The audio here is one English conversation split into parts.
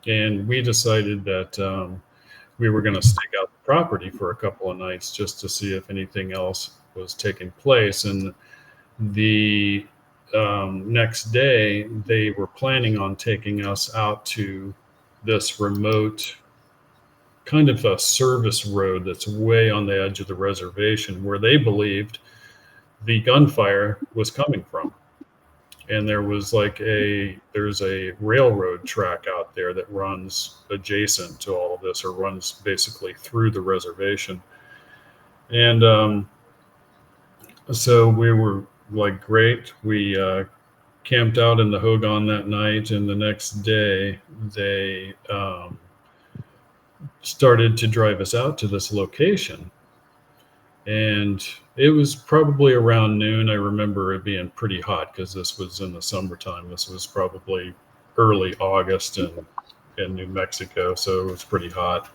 And we decided that we were going to stake out the property for a couple of nights just to see if anything else was taking place. And the next day, they were planning on taking us out to this remote kind of a service road that's way on the edge of the reservation where they believed the gunfire was coming from. And there's a railroad track out there that runs adjacent to all of this, or runs basically through the reservation. And so we were like, great. We camped out in the Hogan that night, and the next day they started to drive us out to this location. And it was probably around noon. I remember it being pretty hot because this was in the summertime. This was probably early August in New Mexico, so it was pretty hot.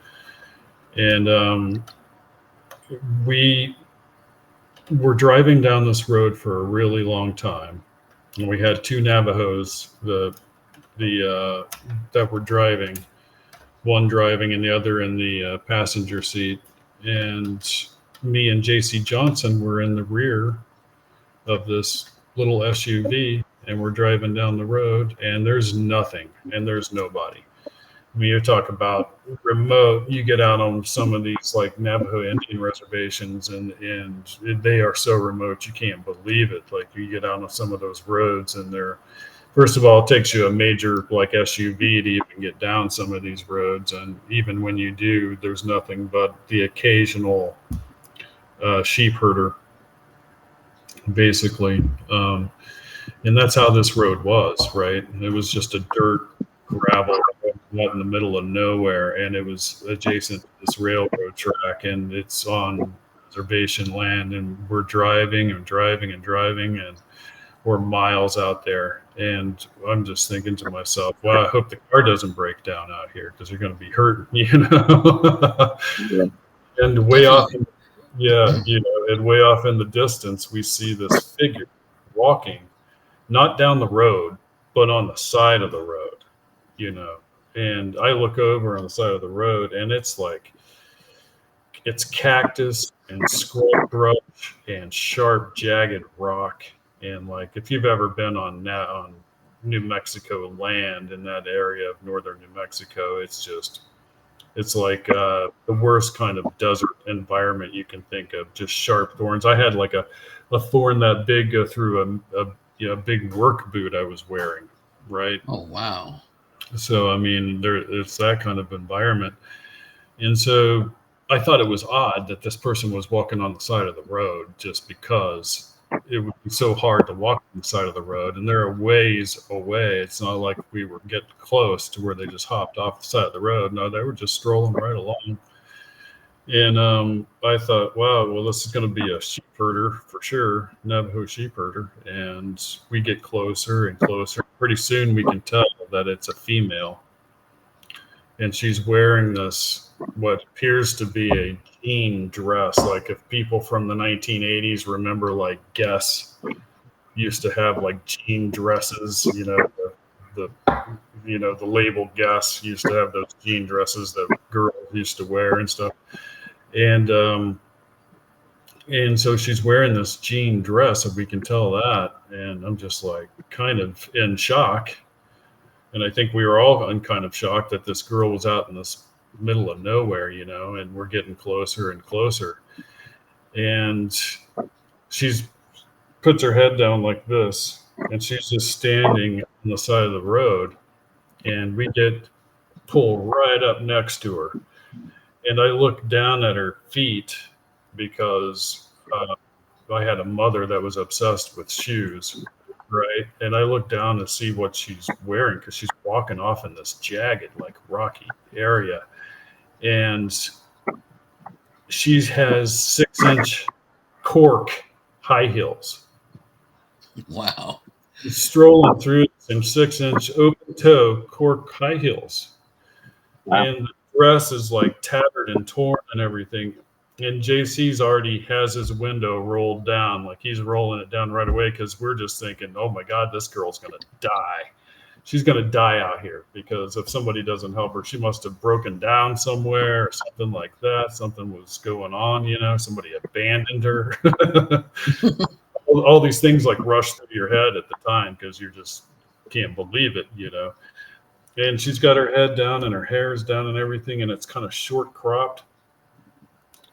And we were driving down this road for a really long time, and we had two Navajos that were driving, one driving and the other in the passenger seat. And me and JC Johnson were in the rear of this little SUV, and we're driving down the road, and there's nothing and there's nobody. I mean, you talk about remote. You get out on some of these like Navajo Indian reservations, and they are so remote you can't believe it. Like you get out on some of those roads, and they're, first of all, it takes you a major like SUV to even get down some of these roads, and even when you do, there's nothing but the occasional sheep herder, basically. And that's how this road was, right? It was just a dirt gravel out in the middle of nowhere, and it was adjacent to this railroad track, and it's on reservation land, and we're driving and driving and driving, and we're miles out there. And I'm just thinking to myself, well, I hope the car doesn't break down out here because you're going to be hurt, Yeah. And way off, Definitely. yeah, and way off in the distance, we see this figure walking, not down the road, but on the side of the road, you know. And I look over on the side of the road, and it's like it's cactus and scrub brush and sharp, jagged rock. And like if you've ever been on New Mexico land in that area of northern New Mexico, it's like the worst kind of desert environment you can think of. Just sharp thorns. I had like a thorn that big go through a big work boot I was wearing, right? Oh, wow. So I mean, it's that kind of environment. And so I thought it was odd that this person was walking on the side of the road, just because it would be so hard to walk on the side of the road. And they're a ways away. It's not like we were getting close to where they just hopped off the side of the road. No, they were just strolling right along. And I thought, wow, well, this is going to be a sheep herder for sure, Navajo sheep herder. And we get closer and closer. Pretty soon we can tell that it's a female, and she's wearing this what appears to be a jean dress. Like if people from the 1980s remember, like Guess used to have like jean dresses, the label Guess used to have those jean dresses that girls used to wear and stuff. And and so she's wearing this jean dress, and we can tell that. And I'm just like kind of in shock. And I think we were all kind of shocked that this girl was out in this middle of nowhere, and we're getting closer and closer. And she's puts her head down like this, and she's just standing on the side of the road. And we get pulled right up next to her. And I look down at her feet because I had a mother that was obsessed with shoes, right? And I look down to see what she's wearing because she's walking off in this jagged, like rocky area. And she has 6-inch cork high heels. Wow. She's strolling through some 6-inch open toe cork high heels. Wow. And the dress is like tattered and torn and everything. And JC's already has his window rolled down, like he's rolling it down right away because we're just thinking, oh my God, this girl's gonna die. she's going to die out here, because if somebody doesn't help her, she must have broken down somewhere or something like that. Something was going on, somebody abandoned her. All these things like rush through your head at the time, because you just can't believe it, And she's got her head down and her hair is down and everything, and it's kind of short cropped.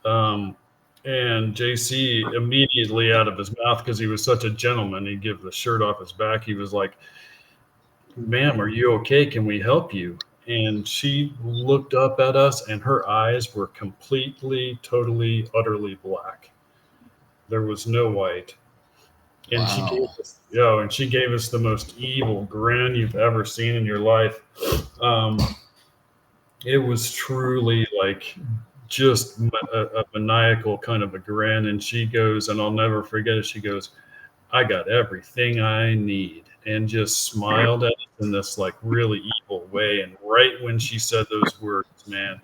And JC immediately out of his mouth, because he was such a gentleman, he'd give the shirt off his back. He was like, "Ma'am, are you okay? Can we help you?" And she looked up at us, and her eyes were completely, totally, utterly black. There was no white. And she gave Wow. us, and she gave us the most evil grin you've ever seen in your life. It was truly like just a maniacal kind of a grin. And she goes, and I'll never forget it, she goes, "I got everything I need," and just smiled at us in this like really evil way. And right when she said those words, man,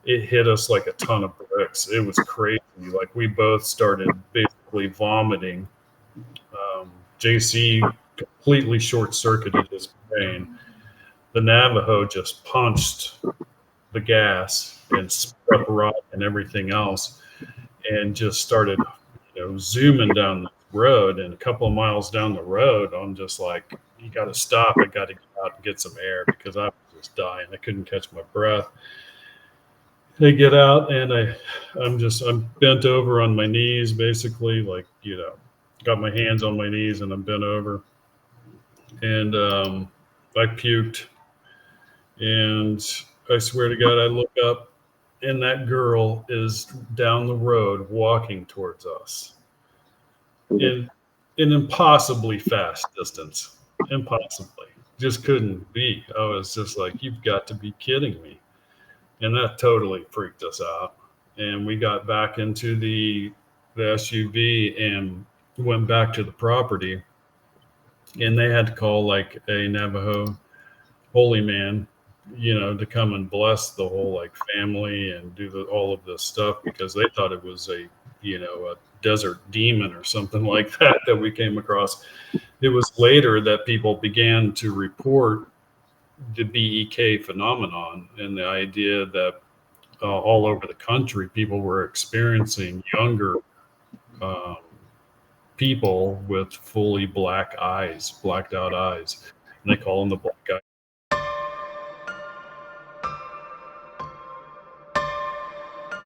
it hit us like a ton of bricks. It was crazy. Like we both started basically vomiting. JC completely short-circuited his brain. The Navajo just punched the gas and split up rock and everything else, and just started, zooming down the road. And a couple of miles down the road, I'm just like, "You got to stop. I got to get out and get some air," because I was just dying. I couldn't catch my breath. They get out, and I'm bent over on my knees, basically, like, got my hands on my knees and I'm bent over. And I puked. And I swear to God, I look up, and that girl is down the road walking towards us in an impossibly fast distance. Impossibly. Just couldn't be. I was just like, "You've got to be kidding me." And that totally freaked us out. And we got back into the SUV and went back to the property. And they had to call like a Navajo holy man, to come and bless the whole like family and do all of this stuff, because they thought it was a desert demon or something like that we came across. It was later that people began to report the BEK phenomenon, and the idea that all over the country people were experiencing younger um, people with fully blacked out eyes, and they call them the black